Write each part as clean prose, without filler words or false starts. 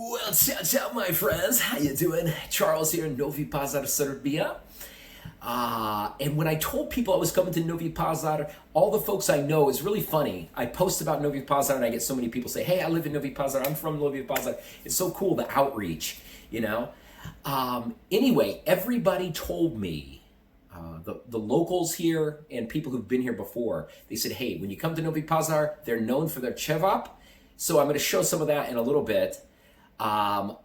What's up, my friends? How you doing? Charles here in Novi Pazar, Serbia. And when I told people I was coming to Novi Pazar, all the folks I know, is really funny. I post about Novi Pazar and I get so many people say, hey, I live in Novi Pazar. I'm from Novi Pazar. It's so cool, the outreach, you know? Anyway, everybody told me, the locals here and people who've been here before, they said, hey, when you come to Novi Pazar, they're known for their chevap. So I'm going to show some of that in a little bit. I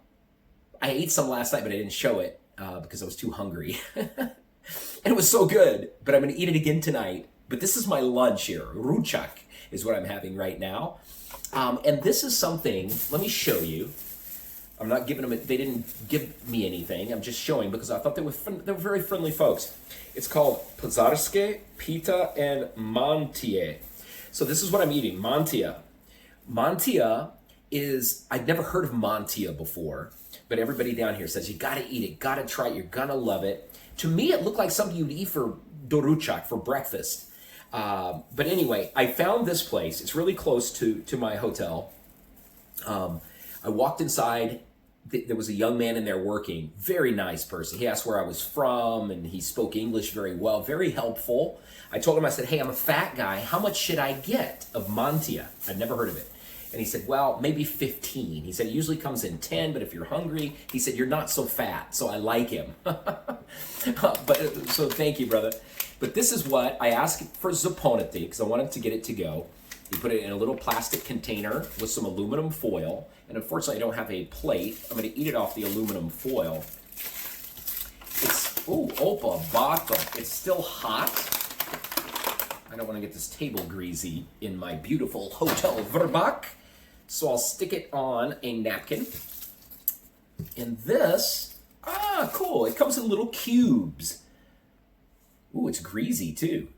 ate some last night, but I didn't show it because I was too hungry. And it was so good, but I'm going to eat it again tonight. But this is my lunch here. Ručak is what I'm having right now. And this is something, let me show you. I'm not giving them, they didn't give me anything. I'm just showing because I thought they were very friendly folks. It's called Pazarske, pita, and Mantije. So this is what I'm eating, Mantije. Mantije is, I'd never heard of Mantije before, but everybody down here says, you gotta eat it, gotta try it, you're gonna love it. To me, it looked like something you'd eat for doručak, for breakfast. But anyway, I found this place. It's really close to my hotel. I walked inside. There was a young man in there working, very nice person. He asked where I was from, and he spoke English very well, very helpful. I told him, I said, hey, I'm a fat guy. How much should I get of Mantije? I'd never heard of it. And he said, well, maybe 15. He said, it usually comes in 10, but if you're hungry, he said, you're not so fat. So I like him. So thank you, brother. But this is what I asked for zaponati, because I wanted to get it to go. You put it in a little plastic container with some aluminum foil. And unfortunately, I don't have a plate. I'm going to eat it off the aluminum foil. It's, opa bato. It's still hot. I don't want to get this table greasy in my beautiful hotel verbak. So I'll stick it on a napkin. And this, cool. It comes in little cubes. Ooh, it's greasy too.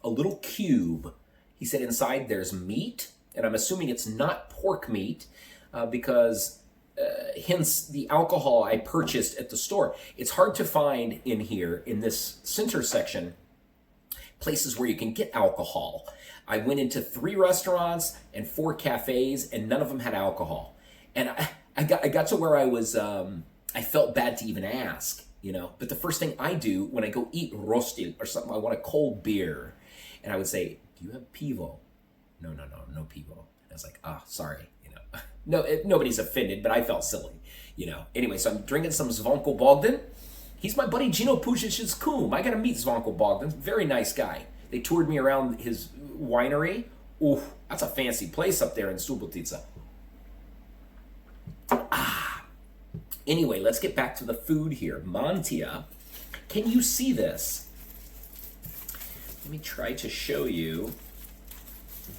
A little cube. He said inside there's meat, and I'm assuming it's not pork meat because hence the alcohol I purchased at the store. It's hard to find in here, in this center section, places where you can get alcohol. I went into 3 restaurants and 4 cafes, and none of them had alcohol. And I got to where I was, I felt bad to even ask, you know. But the first thing I do when I go eat rostil or something, I want a cold beer. And I would say, do you have pivo? No pivo. And I was like, sorry, you know. Nobody's offended, but I felt silly, you know. Anyway, so I'm drinking some Zvonko Bogdan. He's my buddy Gino Pujic's coom. I got to meet Zvonko Bogdan. Very nice guy. They toured me around his winery. Ooh, that's a fancy place up there in Subotica. Anyway, let's get back to the food here. Mantije. Can you see this? Let me try to show you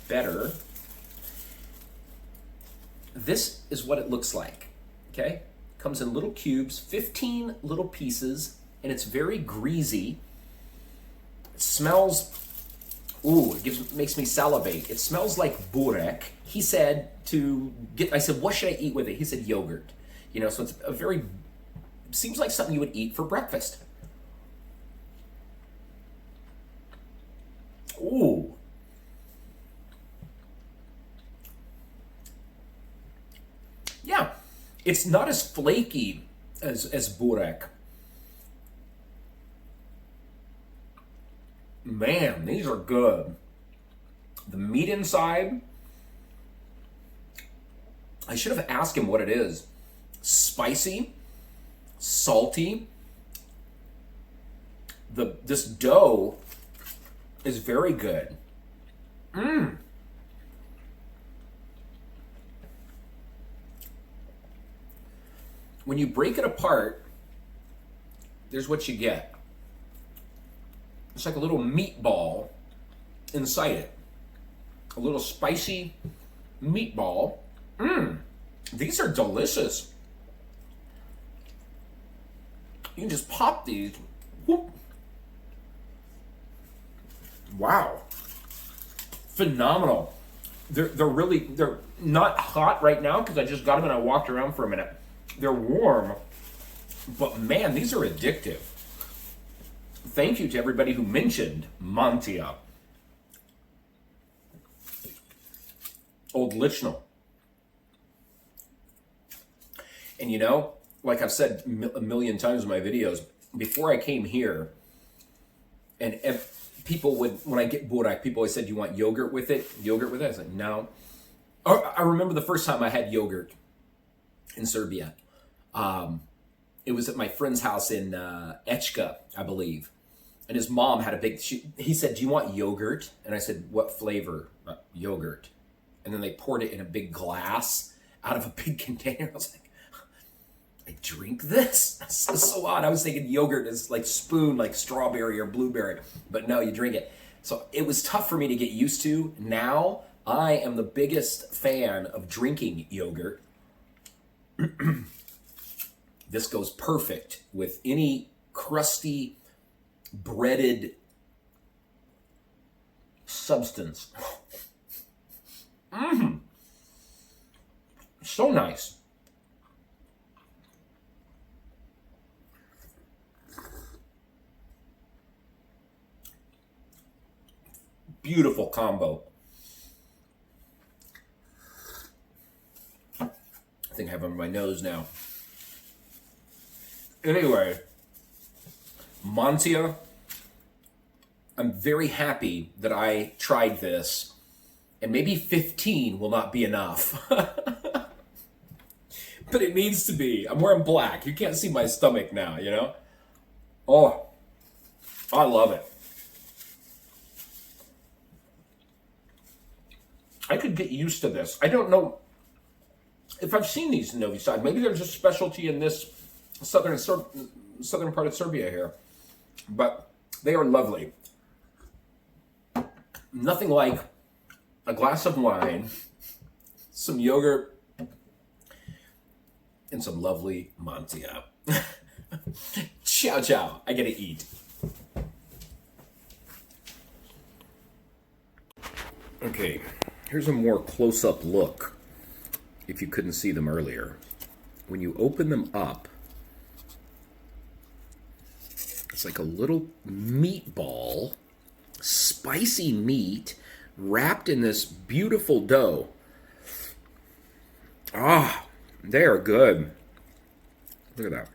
better. This is what it looks like, okay? Comes in little cubes, 15 little pieces, and it's very greasy. It smells, makes me salivate. It smells like burek. He said I said, what should I eat with it? He said yogurt. You know, so it's seems like something you would eat for breakfast. Ooh. Yeah. It's not as flaky as burek. Man, these are good. The meat inside, I should have asked him what it is. Spicy, salty. This dough is very good. When you break it apart, there's what you get. It's like a little meatball inside it. A little spicy meatball. These are delicious. You can just pop these. Whoop. Wow. Phenomenal. They're not hot right now because I just got them and I walked around for a minute. They're warm, but man, these are addictive. Thank you to everybody who mentioned Mantije. Old Lichno. And you know, like I've said a million times in my videos, before I came here, and people would, when I get burek, people always said, "Do you want yogurt with it?" Yogurt with it? I was like, no. I remember the first time I had yogurt in Serbia. It was at my friend's house in Echka, I believe. And his mom had a big, he said, "Do you want yogurt?" And I said, "What flavor?" "Yogurt." And then they poured it in a big glass out of a big container. I was like, I drink this? That's so odd. I was thinking yogurt is like spoon, like strawberry or blueberry. But no, you drink it. So it was tough for me to get used to. Now, I am the biggest fan of drinking yogurt. This goes perfect with any crusty, breaded substance. So nice. Beautiful combo. I think I have it on my nose now. Anyway, Mantije, I'm very happy that I tried this, and maybe 15 will not be enough. But it needs to be. I'm wearing black. You can't see my stomach now, you know? Oh, I love it. I could get used to this. I don't know if I've seen these in Novi Sad. Maybe they're just specialty in this southern part of Serbia here. But they are lovely. Nothing like a glass of wine, some yogurt, and some lovely Mantije. Ciao, ciao. I gotta eat. Okay, here's a more close-up look, if you couldn't see them earlier. When you open them up, it's like a little meatball, spicy meat, wrapped in this beautiful dough. Ah, they are good. Look at that.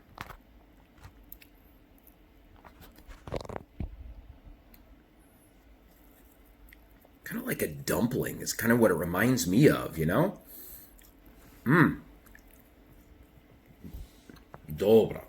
Kind of like a dumpling is kind of what it reminds me of, you know? Dobra.